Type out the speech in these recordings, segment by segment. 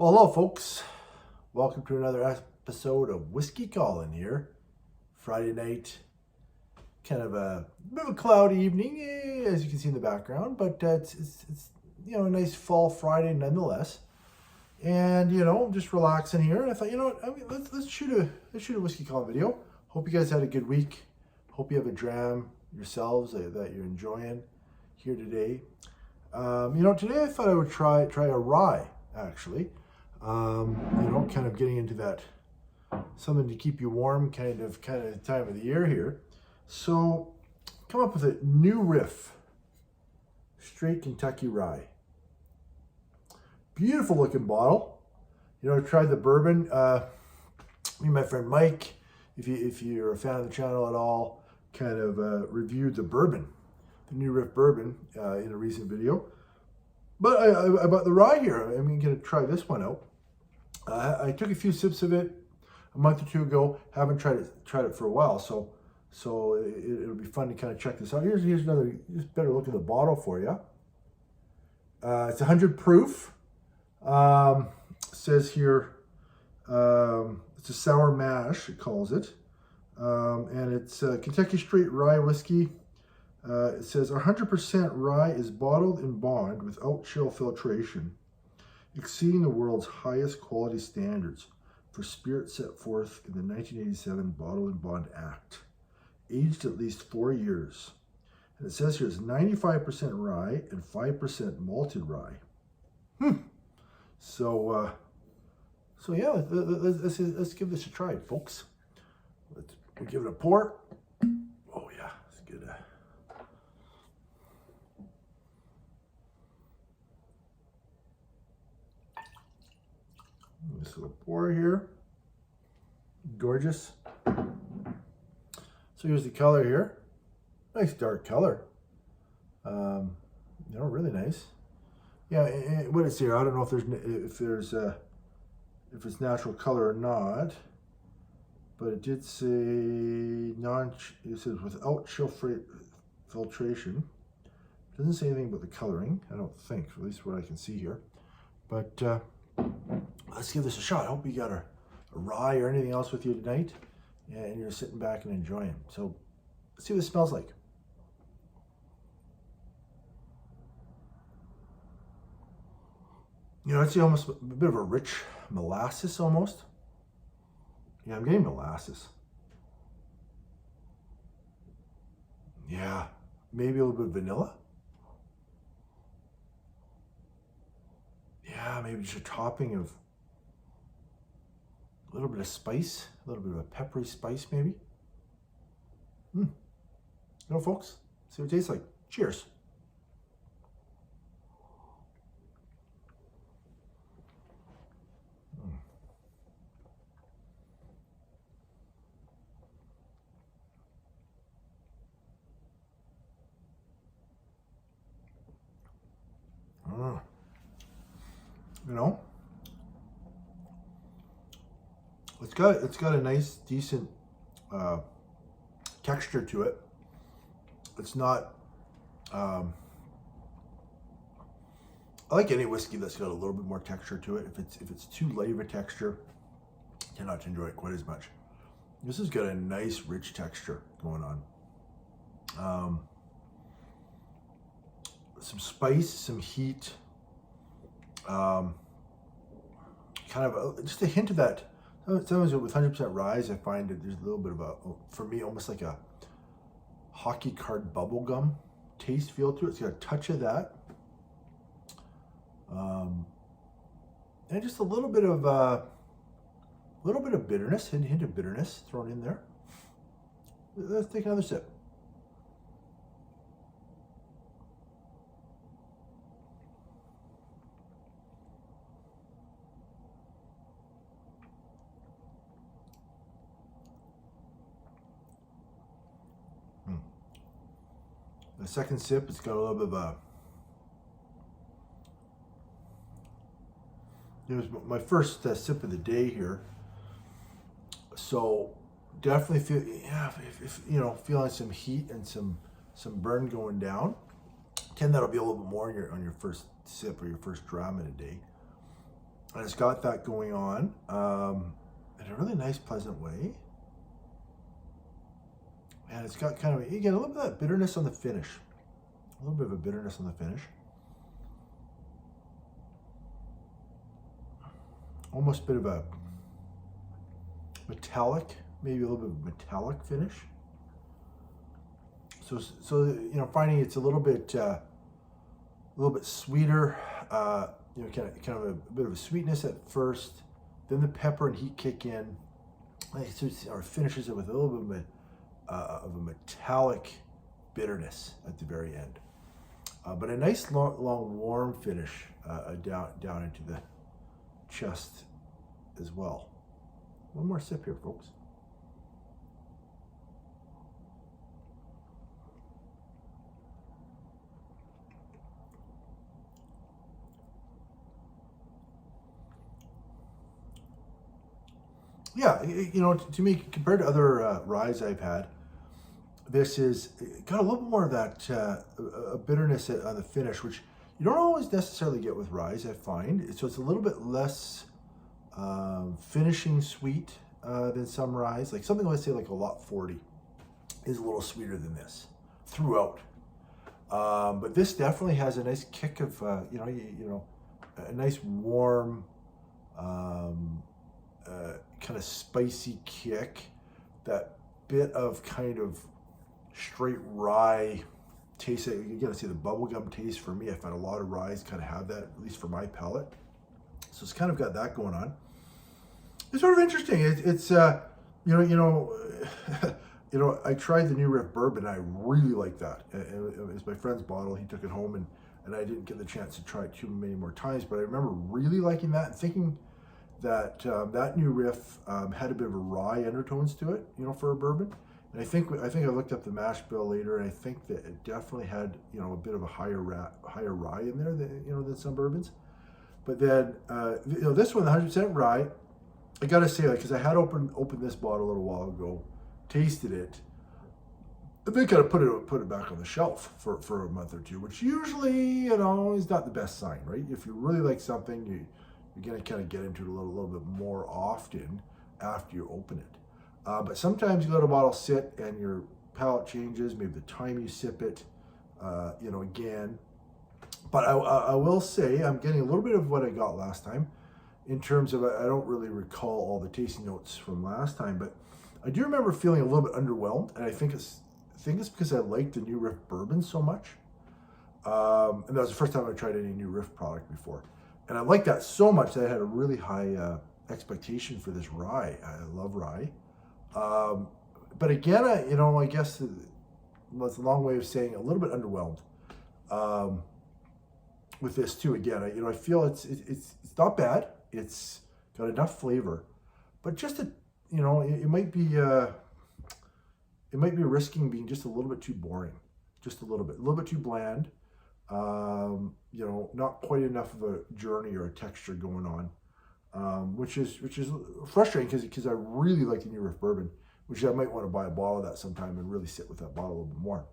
Well, hello, folks. Welcome to another episode of Whiskey Calling here. Friday night, kind of a bit of a cloudy evening, as you can see in the background, but it's a nice fall Friday nonetheless. And I'm just relaxing here, and I thought, let's shoot a Whiskey Calling video. Hope you guys had a good week. Hope you have a dram yourselves that you're enjoying here today. Today I thought I would try a rye actually. Kind of getting into that something to keep you warm kind of time of the year here. So come up with a new RIFF straight Kentucky rye. Beautiful looking bottle. I tried the bourbon. Me and my friend Mike, if you're a fan of the channel at all, kind of reviewed the bourbon, the new RIFF bourbon in a recent video. But I bought the rye here. I'm going to try this one out. I took a few sips of it a month or two ago. Haven't tried it for a while, so it'll be fun to kind of check this out. Here's another just better look at the bottle for you. It's 100 proof. Says here it's a sour mash, it calls it, and it's Kentucky Straight Rye Whiskey. It says 100% rye is bottled in bond without chill filtration, exceeding the world's highest quality standards for spirit set forth in the 1987 Bottle and Bond Act, aged at least 4 years. And it says here it's 95% rye and 5% malted rye. So yeah, let's give this a try, folks. We'll give it a pour. Oh yeah, it's good. This little pour here. Gorgeous. So here's the color here. Nice dark color. Really nice. Yeah, and what it's here, I don't know if it's natural color or not, but it did say it says without chill filtration. It doesn't say anything about the coloring, I don't think, at least what I can see here. But let's give this a shot. I hope you got a rye or anything else with you tonight, and you're sitting back and enjoying. So let's see what it smells like. I'd say almost a bit of a rich molasses almost. Yeah, I'm getting molasses. Yeah, maybe a little bit of vanilla. Yeah, maybe just a topping of a little bit of spice, a little bit of a peppery spice maybe. Folks, see what it tastes like. Cheers. It's got a nice, decent texture to it. It's not. I like any whiskey that's got a little bit more texture to it. If it's too light of a texture, I tend not to enjoy it quite as much. This has got a nice, rich texture going on. Some spice, some heat. Kind of just a hint of that. Sometimes with 100% rye, I find that there's a little bit of for me, almost like a hockey card bubble gum taste feel to it. It's got a touch of that. And just a little bit of bitterness, hint of bitterness thrown in there. Let's take another sip. The second sip, it's got a little bit of it was my first sip of the day here, so definitely feeling some heat and some burn going down. That'll be a little bit more on your first sip or your first dram in a day. And it's got that going on in a really nice, pleasant way. And it's got kind of, you get a little bit of that bitterness on the finish. A little bit of a bitterness on the finish. Almost a bit of a metallic, maybe a little bit of metallic finish. So you know, finding it's a little bit sweeter. You know, kind of a bit of a sweetness at first, then the pepper and heat kick in. Or finishes it with a little bit of a metallic bitterness at the very end. But a nice long warm finish down into the chest as well. One more sip here, folks. Yeah, you know, to me, compared to other ryes I've had, this is got a little bit more of that a bitterness on the finish, which you don't always necessarily get with ryes, I find. So it's a little bit less finishing sweet than some ryes. Like something, let's say like a Lot 40 is a little sweeter than this throughout. But this definitely has a nice kick of, you know, a nice warm, kind of spicy kick, that bit of kind of straight rye taste. You gotta see the bubblegum taste for me. I find a lot of ryes kind of have that, at least for my palate. So it's kind of got that going on. It's sort of interesting. It's you know, I tried the new RIFF bourbon. I really like that. It was my friend's bottle. He took it home, and I didn't get the chance to try it too many more times. But I remember really liking that and thinking that that new RIFF had a bit of a rye undertones to it, you know, for a bourbon. And I think I looked up the mash bill later, and I think that it definitely had, you know, a bit of a higher rye in there than, you know, than some bourbons. But then you know, this one, 100% rye, I gotta say, like, because I had opened this bottle a little while ago, tasted it, and then kind of put it back on the shelf for a month or two, which usually, you know, is not the best sign, right? If you really like something, you're gonna kind of get into it a little bit more often after you open it. But sometimes you let a bottle sit and your palate changes, maybe the time you sip it, you know, again. But I will say I'm getting a little bit of what I got last time in terms of, I don't really recall all the tasting notes from last time, but I do remember feeling a little bit underwhelmed, and I think it's because I liked the new RIFF bourbon so much. And that was the first time I tried any new RIFF product before. And I liked that so much that I had a really high expectation for this rye. I love rye. But again, you know, I guess that's a long way of saying a little bit underwhelmed with this too. Again, you know, I feel it's not bad. It's got enough flavor, but just you know, it might be risking being just a little bit too boring, just a little bit too bland. You know, not quite enough of a journey or a texture going on, which is frustrating because I really like the new RIFF bourbon, which I might want to buy a bottle of that sometime and really sit with that bottle a little bit more.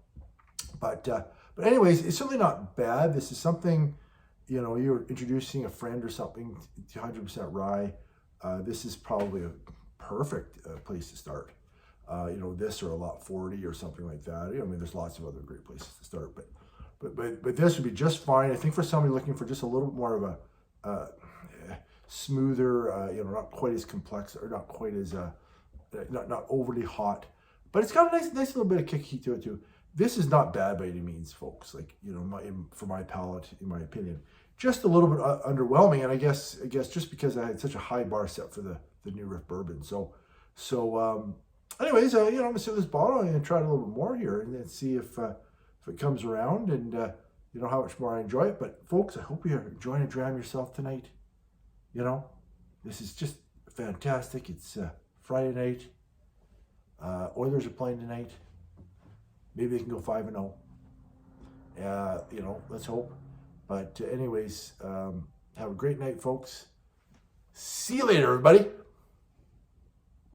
But anyways, it's certainly not bad. This is something, you know, you're introducing a friend or something to 100% rye. This is probably a perfect place to start. You know, this or a Lot 40 or something like that. I mean, there's lots of other great places to start, but this would be just fine. I think for somebody looking for just a little bit more of a smoother, you know, not quite as complex or not quite as not overly hot, but it's got a nice little bit of kick heat to it too. This is not bad by any means, folks. Like, you know, for my palate, in my opinion, just a little bit underwhelming. And I guess just because I had such a high bar set for the new RIFF bourbon. So anyways, you know, I'm gonna sip this bottle and try it a little bit more here and then see if it comes around and you know, how much more I enjoy it. But folks, I hope you're enjoying a dram yourself tonight. You know, this is just fantastic. It's Friday night. Oilers are playing tonight. Maybe they can go 5-0. You know, let's hope. But anyways, have a great night, folks. See you later, everybody.